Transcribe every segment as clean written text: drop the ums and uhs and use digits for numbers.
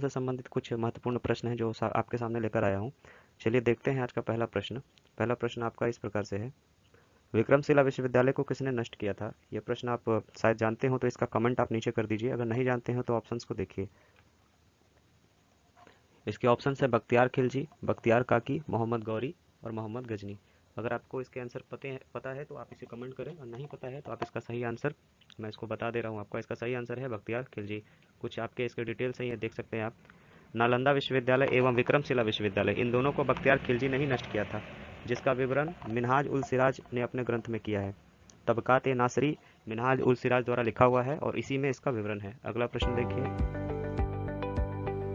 से संबंधित कुछ महत्वपूर्ण प्रश्न हैं जो आपके सामने लेकर आया हूँ। चलिए देखते हैं आज का पहला प्रश्न। पहला प्रश्न आपका इस प्रकार से है, विक्रमशिला विश्वविद्यालय को किसने नष्ट किया था? यह प्रश्न आप शायद जानते हो तो इसका कमेंट आप नीचे कर दीजिए, अगर नहीं जानते हो तो ऑप्शंस को देखिए। इसके ऑप्शन है बख्तियार खिलजी, बख्तियार काकी, मोहम्मद गौरी और मोहम्मद गजनी। अगर आपको इसके आंसर पता है तो आप इसे कमेंट करें, और नहीं पता है तो आप इसका सही आंसर, मैं इसको बता दे रहा हूँ आपका, इसका सही आंसर है बख्तियार खिलजी। कुछ आपके इसके डिटेल्स हैं, ये देख सकते हैं आप। नालंदा विश्वविद्यालय एवं विक्रमशिला विश्वविद्यालय, इन दोनों को बख्तियार खिलजी ने ही नष्ट किया था, जिसका विवरण मिनहाज उल सिराज ने अपने ग्रंथ में किया है। तबकात ए नासरी मिनहाज उल सिराज द्वारा लिखा हुआ है और इसी में इसका विवरण है। अगला प्रश्न देखिए।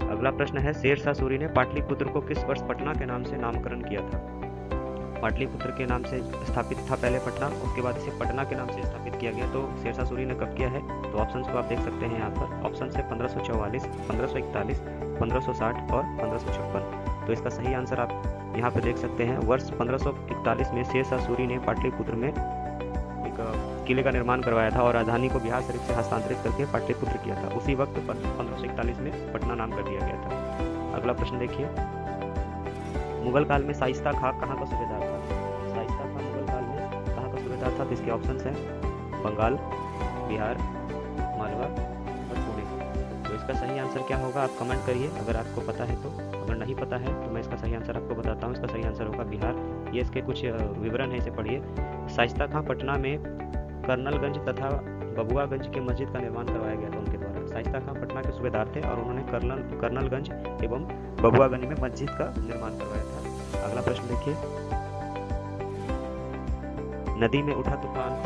अगला प्रश्न है, शेर शाह सूरी ने पाटलिपुत्र को किस वर्ष पटना के नाम से नामकरण किया था? पाटलिपुत्र के नाम से स्थापित था पहले पटना, उसके बाद इसे पटना के नाम से स्थापित किया गया। तो शेर शाह सूरी ने कब किया है? तो ऑप्शंस को आप देख सकते हैं यहाँ पर। ऑप्शन है 1544, 1541, 1560 और 1556। तो इसका सही आंसर आप यहाँ पे देख सकते हैं। वर्ष 1541 में शेर शाह सूरी ने पाटलिपुत्र में एक किले का निर्माण करवाया था और राजधानी को बिहार शरीफ से हस्तांतरित करके पाटलिपुत्र किया था। उसी वक्त 1541 में पटना नाम कर दिया गया था। अगला प्रश्न देखिए। मुगल काल में शाइस्ता खां कहाँ का सूबेदार था? शाइस्ता खां मुगल काल में कहाँ का सूबेदार था? तो इसके ऑप्शंस हैं बंगाल, बिहार, मालवा और पुणे। तो इसका सही आंसर क्या होगा आप कमेंट करिए, अगर आपको पता है तो। अगर नहीं पता है तो मैं इसका सही आंसर आपको बताता हूँ। इसका सही आंसर होगा बिहार। ये इसके कुछ विवरण है, इसे पढ़िए। शाइस्ता खां पटना में कर्नलगंज तथा बबुआगंज के मस्जिद का निर्माण करवाया गया था उनके द्वारा। शाइस्ता खां पटना के सूबेदार थे और उन्होंने कर्नलगंज एवं बबुआगंज में मस्जिद का निर्माण करवाया था। अगला प्रश्न देखिए। नदी में उठा तूफान,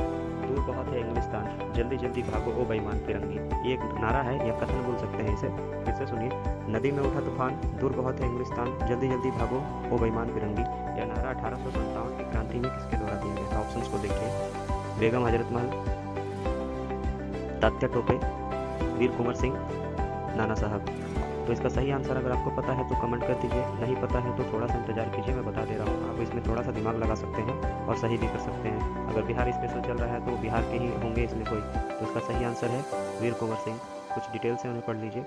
दूर बहुत है इंग्लिस्तान, जल्दी जल्दी भागो ओ बेईमान फिरंगी। ये एक नारा है या कथन बोल सकते हैं इसे। फिर से सुनिए। नदी में उठा तूफान, दूर बहुत है इंग्लिस्तान, जल्दी जल्दी भागो ओ बेईमान फिरंगी। यह नारा 1857 की क्रांति में किसके द्वारा दिया गया था? ऑप्शंस को देखिए। बेगम हजरत महल, तात्या टोपे, वीर कुंवर सिंह, नाना साहब। तो इसका सही आंसर अगर आपको पता है तो कमेंट कर दीजिए, नहीं पता है तो थोड़ा सा इंतजार कीजिए, मैं बता दे रहा हूँ। आप इसमें थोड़ा सा दिमाग लगा सकते हैं और सही भी कर सकते हैं। अगर बिहार स्पेशल चल रहा है तो बिहार के ही होंगे इसमें कोई। तो इसका सही आंसर है वीर कुंवर सिंह। कुछ डिटेल्स हैं, उन्हें पढ़ लीजिए।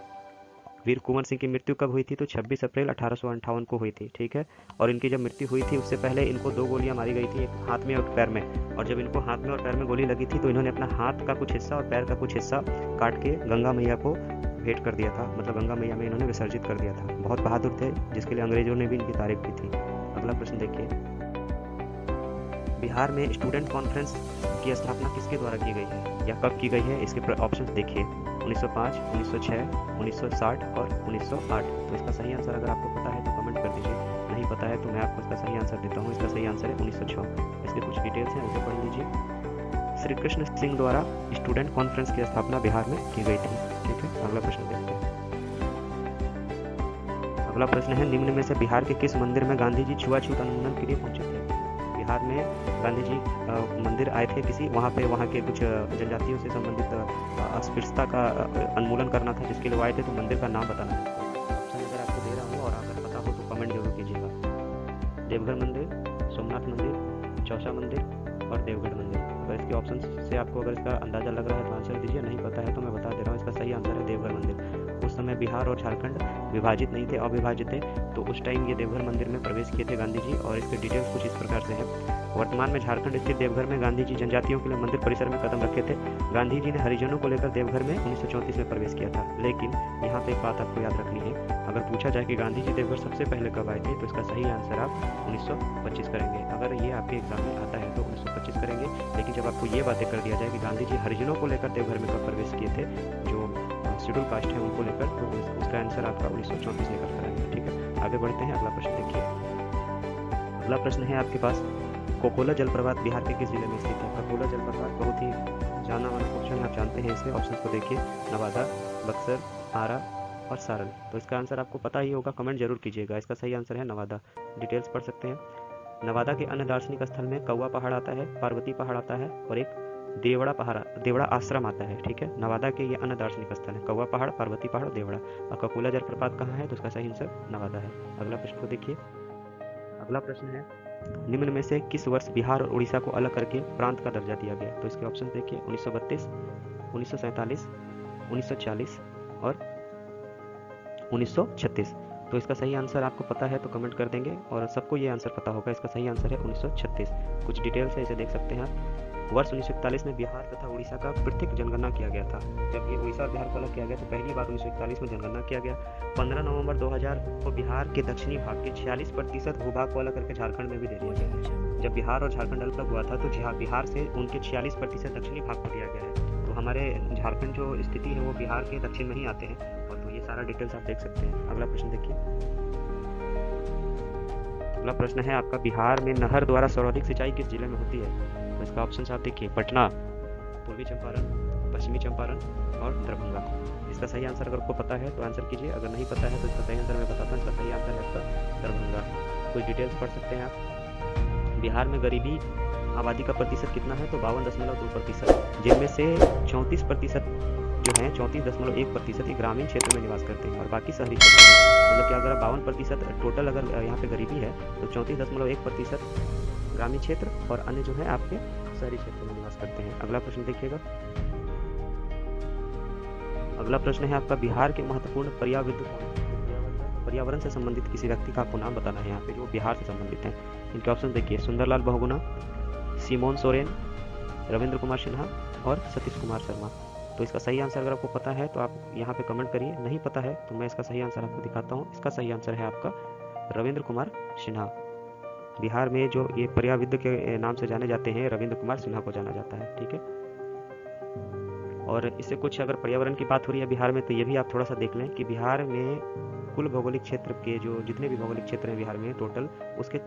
वीर कुंवर सिंह की मृत्यु कब हुई थी? तो 26 अप्रैल 1858 को हुई थी, ठीक है। और इनकी जब मृत्यु हुई थी उससे पहले इनको 2 गोलियां मारी गई थी, एक हाथ में और पैर में। और जब इनको हाथ में और पैर में गोली लगी थी तो इन्होंने अपना हाथ का कुछ हिस्सा और पैर का कुछ हिस्सा काट के गंगा मैया को भेंट कर दिया था, मतलब गंगा मैया में इन्होंने विसर्जित कर दिया था। बहुत बहादुर थे, जिसके लिए अंग्रेजों ने भी इनकी तारीफ की थी। अगला प्रश्न देखिए। बिहार में स्टूडेंट कॉन्फ्रेंस की स्थापना किसके द्वारा की गई है या कब की गई है? इसके ऑप्शंस देखिए। 1905, 1906, 1960 और 1908। तो इसका सही आंसर अगर आपको पता है तो कमेंट कर दीजिए, नहीं पता है तो मैं आपको इसका सही आंसर देता हूँ। इसका सही आंसर है 1906। इसके कुछ डिटेल्स हैं, उसे पढ़ लीजिए। श्री कृष्ण सिंह द्वारा स्टूडेंट कॉन्फ्रेंस की स्थापना बिहार में की गई थी, ठीक है। अगला प्रश्न देखते हैं। अगला प्रश्न है, निम्न में से बिहार के किस मंदिर में गांधी जी छुआछूत उन्मूलन के लिए पहुंचे थे? बिहार में गांधी जी मंदिर आए थे किसी, वहाँ के कुछ जनजातियों से संबंधित अस्पृश्यता का उन्मूलन करना था, जिसके लिए वो आए थे। तो मंदिर का नाम बताना है। ऑप्शन अगर आपको दे रहा हूँ और अगर पता हो तो कमेंट जरूर कीजिएगा। देवघर मंदिर, सोमनाथ मंदिर, चौसा मंदिर और देवगढ़ मंदिर। अगर इसके ऑप्शन से आपको अगर इसका अंदाजा लग रहा है तो आंसर दीजिए, नहीं पता है तो मैं बता दे रहा हूँ। इसका सही आंसर है देवघर मंदिर। उस समय बिहार और झारखंड विभाजित नहीं थे, अविभाजित थे, तो उस टाइम ये देवघर मंदिर में प्रवेश किए थे गांधी जी। और इसके डिटेल्स कुछ इस प्रकार से है। वर्तमान में झारखंड स्थित देवघर में गांधी जी जनजातियों के लिए मंदिर परिसर में कदम रखे थे। गांधी जी ने हरिजनों को लेकर देवघर में 1934 में प्रवेश किया था। लेकिन यहाँ पे एक बात आपको याद रखनी है, अगर पूछा जाए कि गांधी जी देवघर सबसे पहले कब आए थे तो इसका सही आंसर आप 1925 करेंगे। अगर ये आपके एग्जाम में आता है तो 1925 करेंगे। लेकिन जब आपको ये बातें कर दिया जाए कि गांधी जी हरिजनों को लेकर देवघर में कब प्रवेश किए थे, जो शेड्यूल कास्ट है उनको लेकर, तो उसका आंसर आपका 1934 निकल कर आएगा, ठीक है। आगे बढ़ते हैं। अगला प्रश्न देखिए। अगला प्रश्न है आपके पास, कोकोला जलप्रपात बिहार के किस जिले में स्थित है? कोकोला जलप्रपात बहुत ही जाना माना क्वेश्चन है, आप जानते हैं इसे। ऑप्शंस को देखिए। नवादा, बक्सर, आरा और सारण। तो इसका आंसर आपको पता ही होगा, कमेंट जरूर कीजिएगा। इसका सही आंसर है नवादा। डिटेल्स पढ़ सकते हैं। नवादा के अन्य दार्शनिक स्थल में कौवा पहाड़ आता है, पार्वती पहाड़ आता है और एक देवड़ा आश्रम आता है, ठीक है। नवादा के ये अन्य दार्शनिक स्थल है, कौवा पहाड़, पार्वती पहाड़ और देवड़ा। और कोकोला जलप्रपात कहाँ है? तो इसका सही आंसर नवादा है। अगला प्रश्न को देखिए। अगला प्रश्न है, निम्न में से किस वर्ष बिहार और उड़ीसा को अलग करके प्रांत का दर्जा दिया गया? तो इसके ऑप्शन देखिए। 1932, 1947, 1940 और 1936। तो इसका सही आंसर आपको पता है तो कमेंट कर देंगे, और सबको ये आंसर पता होगा। इसका सही आंसर है 1936। कुछ डिटेल्स है, इसे देख सकते हैं आप। वर्ष 1941 में बिहार तथा उड़ीसा का पृथक जनगणना किया गया था। जब ये उड़ीसा और बिहार को अलग किया गया तो पहली बार 1941 में जनगणना किया गया। 15 नवंबर 2000 को बिहार के दक्षिणी भाग के 46% भूभाग को अलग करके झारखंड में भी दे दिया गया है। जब बिहार और झारखंड अलग हुआ था तो बिहार से उनके 46% दक्षिणी भाग को दिया गया है। तो हमारे झारखंड जो स्थिति है वो बिहार के दक्षिण में ही आते हैं। और तो ये सारा डिटेल्स आप देख सकते हैं। अगला प्रश्न देखिए। अगला प्रश्न है आपका, बिहार में नहर द्वारा सर्वाधिक सिंचाई किस जिले में होती है? तो इसका ऑप्शन आप देखिए, पटना, पूर्वी चंपारण, पश्चिमी चंपारण और दरभंगा। इसका सही आंसर अगर आपको पता है तो आंसर कीजिए, अगर नहीं पता है तो इसका सही आंसर मैं बताता हूँ। इसका सही आंसर है आपका दरभंगा। कुछ डिटेल्स पढ़ सकते हैं आप। बिहार में गरीबी आबादी का प्रतिशत कितना है? तो 52.2%, जिनमें से 34% जो है 34.1% ये ग्रामीण क्षेत्र में निवास करते हैं और बाकी शहरी क्षेत्र में। मतलब कि अगर 52% टोटल अगर यहाँ पे गरीबी है तो 34.1% ग्रामीण क्षेत्र और अन्य जो है आपके शहरी क्षेत्र में निवास करते हैं। अगला प्रश्न देखिएगा। अगला प्रश्न है आपका, बिहार के महत्वपूर्ण पर्यावरण से संबंधित किसी व्यक्ति का आपको नाम बताना है यहाँ पे जो बिहार से संबंधित है। इनके ऑप्शन देखिए, सुंदरलाल बहुगुणा, सिमोन सोरेन, रविंद्र कुमार सिन्हा और सतीश कुमार शर्मा। तो इसका सही आंसर अगर आपको पता है तो आप यहाँ पे कमेंट करिए, नहीं पता है तो मैं इसका सही आंसर आपको दिखाता हूँ। इसका सही आंसर है आपका रविंद्र कुमार सिन्हा। बिहार में जो ये पर्यावरण के नाम से जाने जाते हैं, रविंद्र कुमार सिन्हा को जाना जाता है। ठीक है, और इससे कुछ अगर पर्यावरण की बात हो रही है बिहार में तो ये भी आप थोड़ा सा देख लें कि बिहार में कुल भौगोलिक क्षेत्र के जो जितने भी भौगोलिक क्षेत्र हैं बिहार में टोटल, उसके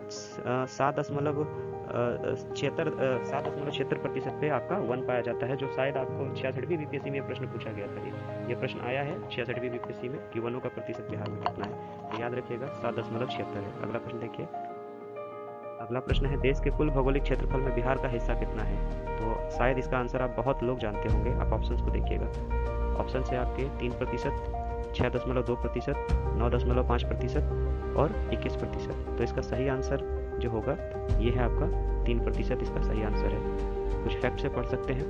7.76% पे आपका वन पाया जाता है, जो शायद आपको 66वीं बीपीएससी में प्रश्न पूछा गया था। ये प्रश्न आया है 66वीं बीपीएससी में कि वनों का प्रतिशत बिहार में कितना है, तो याद रखिएगा 7.76 है। अगला प्रश्न देखिए। अगला प्रश्न है, देश के कुल भौगोलिक क्षेत्रफल में बिहार का हिस्सा कितना है? तो शायद इसका आंसर आप बहुत लोग जानते होंगे। आप ऑप्शंस को देखिएगा। ऑप्शन है आपके 3%, 6.2%, 9.5% और 21%। तो इसका सही आंसर जो होगा ये है आपका 3%। इसका सही आंसर है। कुछ फैक्ट से पढ़ सकते हैं।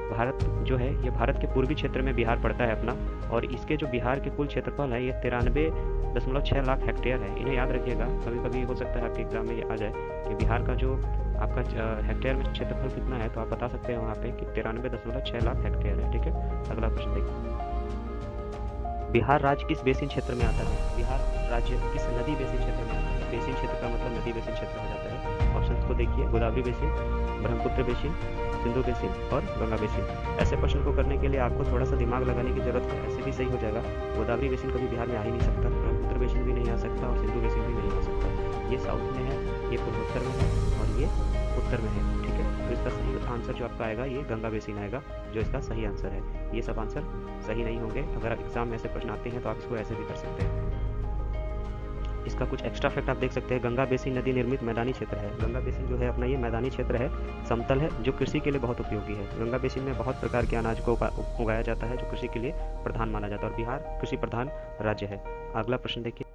भारत जो है ये भारत के पूर्वी क्षेत्र में बिहार पड़ता है अपना, और इसके जो बिहार के कुल क्षेत्रफल है ये 93.6 लाख हेक्टेयर है। इन्हें याद रखिएगा, कभी कभी हो सकता है आपके एग्जाम में ये आ जाए कि बिहार का जो आपका हेक्टेयर में क्षेत्रफल कितना है, तो आप बता सकते हैं वहाँ पे कि 93.6 लाख हेक्टेयर है। ठीक है, अगला प्रश्न देखिए। बिहार राज्य किस बेसिन क्षेत्र में आता है? बिहार राज्य किस नदी बेसिन क्षेत्र में आता है? बेसिन क्षेत्र का मतलब नदी बेसिन क्षेत्र हो जाता है। ऑप्शन को देखिए, Godavari basin, Brahmaputra basin, Sindhu basin और गंगा बेसिन। ऐसे प्रश्न को करने के लिए आपको थोड़ा सा दिमाग लगाने की जरूरत है, ऐसे भी सही हो जाएगा। गोदावरी बेसिन कभी बिहार में आ ही नहीं सकता, ब्रह्मपुत्र बेसिन भी नहीं आ सकता और सिंधु बेसिन भी नहीं आ सकता। ये साउथ में है, ये पूर्वोत्तर में है और ये उत्तर में है। ठीक है, तो इसका सही आंसर जो आपका आएगा ये गंगा बेसिन आएगा, जो इसका सही आंसर है। ये सब आंसर सही नहीं होंगे। अगर एग्जाम में ऐसे प्रश्न आते हैं तो आप इसको ऐसे भी कर सकते हैं। इसका कुछ एक्स्ट्रा फैक्ट आप देख सकते हैं। गंगा बेसिन नदी निर्मित मैदानी क्षेत्र है। गंगा बेसिन जो है अपना ये मैदानी क्षेत्र है, समतल है, जो कृषि के लिए बहुत उपयोगी है। गंगा बेसिन में बहुत प्रकार के अनाज को उगाया जाता है जो कृषि के लिए प्रधान माना जाता है, और बिहार कृषि प्रधान राज्य है। अगला प्रश्न देखिए।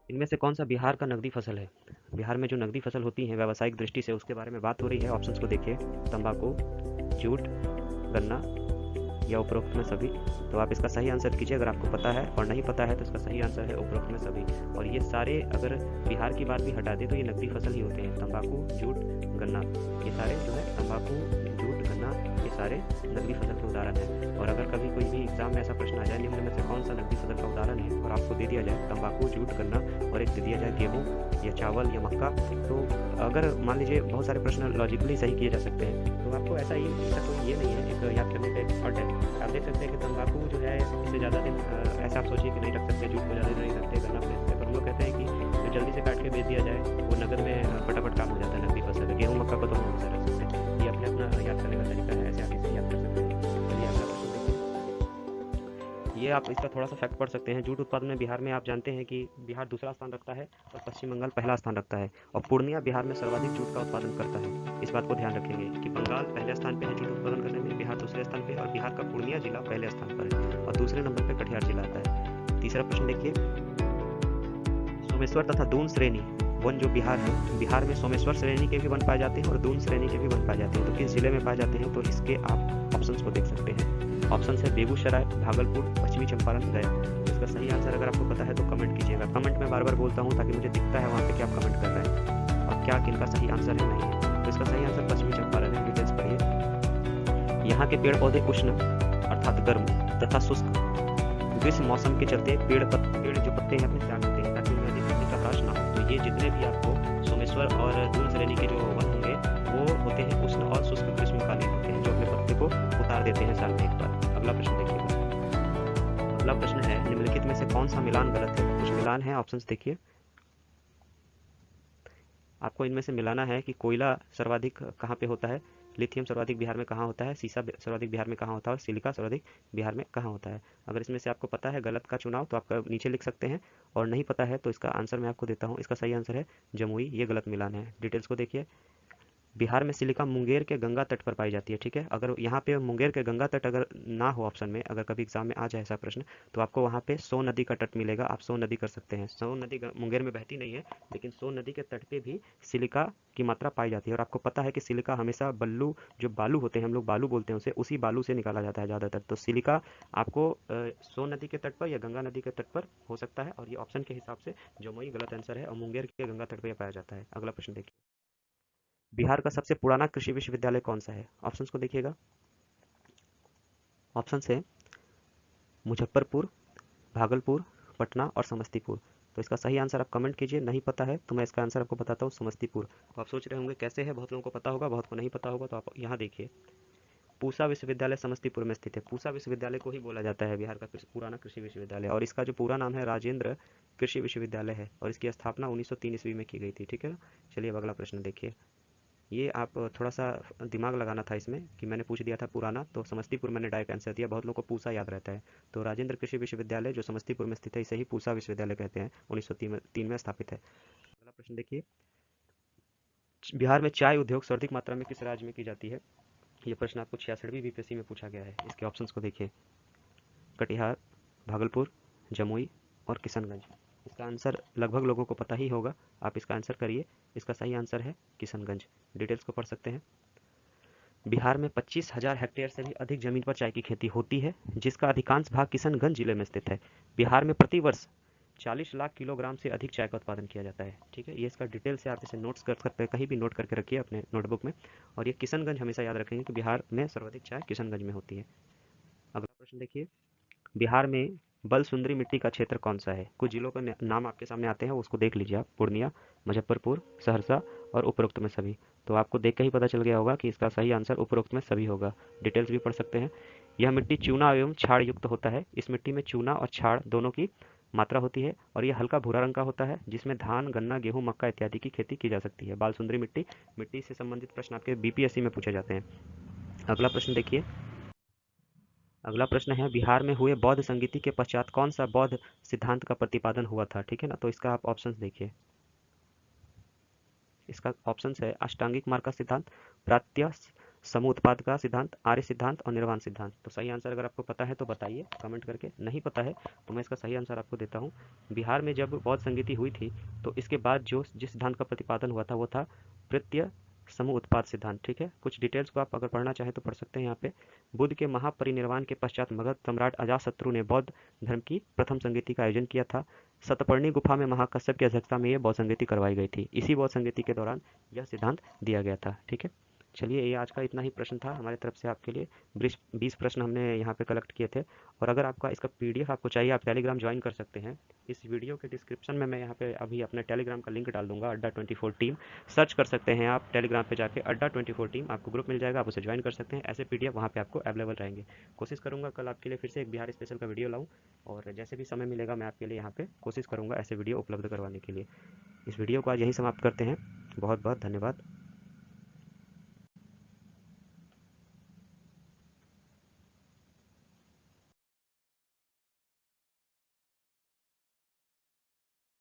इनमें से कौन सा बिहार का नकदी फसल है? बिहार में जो नकदी फसल होती है व्यावसायिक दृष्टि से, उसके बारे में बात हो रही है। ऑप्शंस को देखिए, तंबाकू, जूट, गन्ना या उपरोक्त में सभी। तो आप इसका सही आंसर कीजिए अगर आपको पता है, और नहीं पता है तो इसका सही आंसर है उपरोक्त में सभी। और ये सारे अगर बिहार की बात भी हटा दे तो ये नकदी फसल ही होते हैं। तंबाकू, जूट, गन्ना, ये सारे जो है तंबाकू, जूट, गन्ना, ये सारे नकदी फसल के उदाहरण हैं। और अगर कभी कोई भी एग्जाम में ऐसा प्रश्न आ जाए निम्न में से कौन सा नकदी फसल का उदाहरण है, और आपको दे दिया जाए तंबाकू, जूट, गन्ना और एक दे दिया जाए गेहूँ या चावल या मक्का, तो अगर मान लीजिए बहुत सारे प्रश्न लॉजिकली सही किए जा सकते हैं, तो आपको ऐसा ही इसका कोई ये नहीं है, एक याद करने का एक शॉर्ट है। आप देख सकते हैं कि तंबाकू जो है इससे ज़्यादा दिन ऐसा आप सोचिए कि नहीं रख सकते, जूट को ज़्यादा दिन नहीं रखते, गन्ना को रखते, पर हम लोग कहते हैं कि जो जल्दी से काट के बेच दिया जाए वो नगद में फटाफट काम हो जाता है, नकदी फसल। गेहूँ मक्का को तो हम हमेशा रख सकते हैं। ये अपने अपना याद करने का तरीका है, ऐसे आप इसे याद कर सकते हैं। चलिए अगला प्रश्न देखिए। ये आप इसका थोड़ा सा फैक्ट पढ़ सकते हैं। जूट उत्पादन में बिहार में आप जानते हैं कि बिहार दूसरा स्थान रखता है और पश्चिम बंगाल पहला स्थान रखता है, और पूर्णिया बिहार में सर्वाधिक जूट का उत्पादन करता है। इस बात को ध्यान रखेंगे कि बंगाल पहले स्थान पे है जूट उत्पादन करने में, बिहार दूसरे स्थान पे, और बिहार का पूर्णिया जिला पहले स्थान पर है, और दूसरे नंबर पे कटिहार जिला आता है। तीसरा प्रश्न देखिए। सोमेश्वर तथा दून श्रेणी वन जो बिहार है, बिहार में सोमेश्वर श्रेणी के भी वन पाए जाते हैं और दून श्रेणी के भी वन पाए जाते हैं। तो किस जिले में पाए जाते हैं? तो इसके आप ऑप्शंस को देख सकते हैं। ऑप्शन है बेगूसराय, भागलपुर, पश्चिमी चंपारण, गया। तो इसका सही आंसर अगर आपको पता है तो कमेंट कीजिएगा। कमेंट में बार बार बोलता हूँ ताकि मुझे दिखता है वहाँ पे कि आप कमेंट कर रहे हैं और क्या किनका सही आंसर है नहीं है। तो इसका सही आंसर पश्चिमी चंपारण है। डिटेल्स पढ़िए। यहाँ के पेड़ पौधे उष्ण अर्थात गर्म तथा शुष्क ग्रीष्म मौसम के चलते पेड़ जो पत्ते हैं अपने त्याग देते हैं ताकि उनमें अधिक गर्मी का ह्रास ना हो। तो ये जितने भी आपको सोमेश्वर और दून श्रेणी के जो वन होंगे वो होते हैं उष्ण और शुष्क ग्रीष्मकालीन होते हैं, जो अपने पत्ते को उतार देते हैं साल में एक बार। अगला प्रश्न देखिएगा। अगला प्रश्न है निम्नलिखित में से कौन सा मिलान गलत है। कुछ मिलान है, ऑप्शंस देखिए। आपको इनमें से मिलाना है कि कोयला सर्वाधिक कहाँ पे होता है, लिथियम सर्वाधिक बिहार में कहाँ होता है, सीसा सर्वाधिक बिहार में कहाँ होता है और सिलिका सर्वाधिक बिहार में कहाँ होता है। अगर इसमें से आपको पता है गलत का चुनाव तो आप नीचे लिख सकते हैं, और नहीं पता है तो इसका आंसर मैं आपको देता हूँ। इसका सही आंसर है जमुई, ये गलत मिलान है। डिटेल्स को देखिए। बिहार में सिलिका मुंगेर के गंगा तट पर पाई जाती है, ठीक है। अगर यहाँ पे मुंगेर के गंगा तट अगर ना हो ऑप्शन में, अगर कभी एग्जाम में आ जाए ऐसा प्रश्न, तो आपको वहाँ पे सोन नदी का तट मिलेगा। आप सोन नदी कर सकते हैं। सोन नदी मुंगेर में बहती नहीं है, लेकिन सोन नदी के तट पे भी सिलिका की मात्रा पाई जाती है। और आपको पता है कि सिलिका हमेशा बल्लू, जो बालू होते हैं, हम लोग बालू बोलते हैं उसे, उसी बालू से निकाला जाता है ज़्यादातर। तो सिलिका आपको सोन नदी के तट पर या गंगा नदी के तट पर हो सकता है, और ये ऑप्शन के हिसाब से जमुई गलत आंसर है और मुंगेर के गंगा तट पर पाया जाता है। अगला प्रश्न देखिए। बिहार का सबसे पुराना कृषि विश्वविद्यालय कौन सा है। ऑप्शंस को देखिएगा। ऑप्शंस है मुजफ्फरपुर, भागलपुर, पटना और समस्तीपुर। तो इसका सही आंसर आप कमेंट कीजिए। नहीं पता है तो मैं इसका आंसर आपको बताता हूँ, समस्तीपुर। तो आप सोच रहे होंगे कैसे है, बहुत लोगों को पता होगा, बहुत को नहीं पता होगा। तो आप यहाँ देखिए, पूसा विश्वविद्यालय समस्तीपुर में स्थित है। पूसा विश्वविद्यालय को ही बोला जाता है बिहार का पुराना कृषि विश्वविद्यालय, और इसका जो पूरा नाम है राजेंद्र कृषि विश्वविद्यालय है, और इसकी स्थापना 1903 ईस्वी में की गई थी, ठीक है ना। चलिए अब अगला प्रश्न देखिए। ये आप थोड़ा सा दिमाग लगाना था इसमें कि मैंने पूछ दिया था पुराना, तो समस्तीपुर मैंने डायरेक्ट आंसर दिया। बहुत लोगों को पूसा याद रहता है, तो राजेंद्र कृषि विश्वविद्यालय जो समस्तीपुर में स्थित है इसे ही पूसा विश्वविद्यालय कहते हैं। 1903 में स्थापित है। अगला प्रश्न देखिए। बिहार में चाय उद्योग सर्वाधिक मात्रा में किस राज्य में की जाती है। ये प्रश्न आपको 66वीं बीपीएससी में पूछा गया है। इसके ऑप्शंस को देखिए। कटिहार, भागलपुर, जमुई और किशनगंज। इसका आंसर लगभग लोगों को पता ही होगा, आप इसका आंसर करिए। इसका सही आंसर है किशनगंज। डिटेल्स को पढ़ सकते हैं। बिहार में 25,000 हेक्टेयर से भी अधिक जमीन पर चाय की खेती होती है, जिसका अधिकांश भाग किशनगंज जिले में स्थित है। बिहार में प्रति वर्ष 40 लाख किलोग्राम से अधिक चाय का उत्पादन किया जाता है, ठीक है। ये इसका डिटेल से आप इसे नोट्स कर सकते हैं, कहीं भी नोट करके रखिए अपने नोटबुक में। और ये किशनगंज हमेशा याद रखेंगे कि बिहार में सर्वाधिक चाय किशनगंज में होती है। अगला प्रश्न देखिए। बिहार में बल सुंदरी मिट्टी का क्षेत्र कौन सा है। कुछ जिलों का नाम आपके सामने आते हैं, उसको देख लीजिए आप। पूर्णिया, मुजफ्फरपुर, सहरसा और उपरोक्त में सभी। तो आपको देख के ही पता चल गया होगा कि इसका सही आंसर उपरोक्त में सभी होगा। डिटेल्स भी पढ़ सकते हैं। यह मिट्टी चूना एवं छाड़ युक्त होता है। इस मिट्टी में चूना और छाड़ दोनों की मात्रा होती है, और यह हल्का भूरा रंग का होता है, जिसमें धान, गन्ना, गेहूं, मक्का इत्यादि की खेती की जा सकती है। बाल सुंदरी मिट्टी से संबंधित प्रश्न आपके बीपीएससी में पूछे जाते हैं। अगला प्रश्न देखिए। अगला प्रश्न है बिहार में हुए बौद्ध संगीति के पश्चात कौन सा बौद्ध सिद्धांत का प्रतिपादन हुआ था, ठीक है ना। तो इसका आप ऑप्शंस देखिए। इसका ऑप्शंस है अष्टांगिक मार्ग का सिद्धांत, प्रात्य समुत्पाद का सिद्धांत, आर्य सिद्धांत और निर्वाण सिद्धांत। तो सही आंसर अगर आपको पता है तो बताइए कमेंट करके। नहीं पता है तो मैं इसका सही आंसर आपको देता हूँ। बिहार में जब बौद्ध संगीति हुई थी तो इसके बाद जिस सिद्धांत का प्रतिपादन हुआ था वो था प्रत्य समूह उत्पाद सिद्धांत, ठीक है। कुछ डिटेल्स को आप अगर पढ़ना चाहें तो पढ़ सकते हैं यहाँ पे। बुद्ध के महापरिनिर्वाण के पश्चात मगध सम्राट अजातशत्रु ने बौद्ध धर्म की प्रथम संगीति का आयोजन किया था। सतपर्णी गुफा में महाकश्यप की अध्यक्षता में यह बौद्ध संगीति करवाई गई थी। इसी बौद्ध संगीति के दौरान यह सिद्धांत दिया गया था, ठीक है। चलिए ये आज का इतना ही प्रश्न था हमारी तरफ से आपके लिए। 20 प्रश्न हमने यहाँ पे कलेक्ट किए थे। और अगर आपका इसका पीडीएफ आपको चाहिए, आप टेलीग्राम ज्वाइन कर सकते हैं। इस वीडियो के डिस्क्रिप्शन में मैं यहाँ पे अभी अपने टेलीग्राम का लिंक डाल दूंगा, अड्डा24 टीम। सर्च कर सकते हैं आप टेलीग्राम पे जाके अड्डा24 टीम, आपको ग्रुप मिल जाएगा, आप उसे ज्वाइन कर सकते हैं। ऐसे पीडीएफ वहाँ पे आपको अवेलेबल रहेंगे। कोशिश करूँगा कल आपके लिए फिर से एक बिहार स्पेशल का वीडियो लाऊँ, और जैसे भी समय मिलेगा मैं आपके लिए यहाँ पे कोशिश करूँगा ऐसे वीडियो उपलब्ध करवाने के लिए। इस वीडियो को आज यहीं समाप्त करते हैं। बहुत बहुत धन्यवाद।